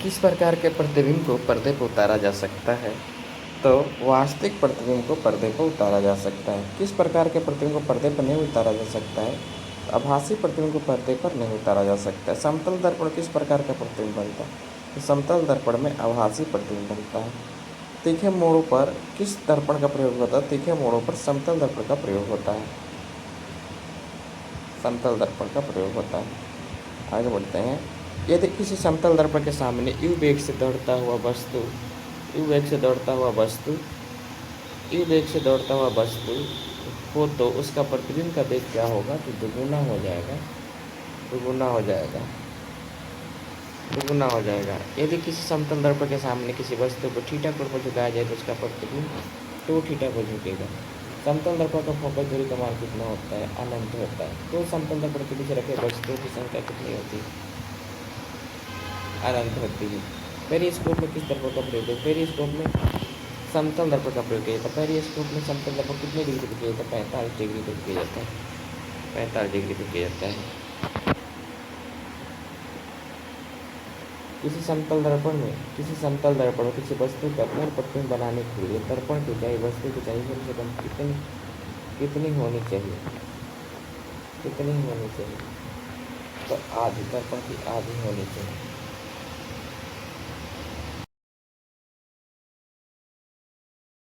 किस प्रकार के प्रतिबिंब को पर्दे पर उतारा जा सकता है? तो वास्तविक प्रतिबिंब को पर्दे पर उतारा जा सकता है। किस प्रकार के प्रतिबिंब को पर्दे पर नहीं उतारा जा सकता है? तो आभासी प्रतिबिंब को पर्दे पर नहीं उतारा जा सकता है। समतल दर्पण किस प्रकार का प्रतिबिंब बनता है? तो समतल दर्पण में आभासी प्रतिबिंब बनता है। तीखे मोड़ों पर किस दर्पण का प्रयोग होता है? तीखे मोड़ों पर समतल दर्पण का प्रयोग होता है। समतल दर्पण का प्रयोग होता है। आगे बढ़ते हैं। यदि किसी समतल दर्पण के सामने यू वेग से दौड़ता हुआ वस्तु यू वेग से दौड़ता हुआ वस्तु हो तो उसका प्रतिबिंब का वेग क्या होगा? तो दुगुना हो जाएगा। यदि किसी समतल दर्पण के सामने किसी वस्तु को थीटा कोण पर झुकाया जाए तो उसका प्रतिबिंब 2 थीटा पर झुकेगा। समतल दर्पण का फोकस दूरी का मान कितना होता है? अनंत होता है। तो समतल दर्पण के पीछे रखे वस्तुओं की संख्या कितनी होती है? अनंत होती है। पेरिस्कोप में किस दर्पण का प्रयोग है? पेरिस्कोप में समतल दर्पण का प्रयोग किया जाता है। पेरिस्कोप में समतल दर्पण कितने डिग्री पर किया जाता है? 45 डिग्री पर किया जाता है। 45 डिग्री पर किया जाता है। किसी समतल दर्पण में किसी वस्तु का पूर्ण प्रतिबिंब बनाने के लिए दर्पण की ऊंचाई वस्तु की ऊंचाई कम से कम कितनी होनी चाहिए? तो आधी, दर्पण की आधी होनी चाहिए।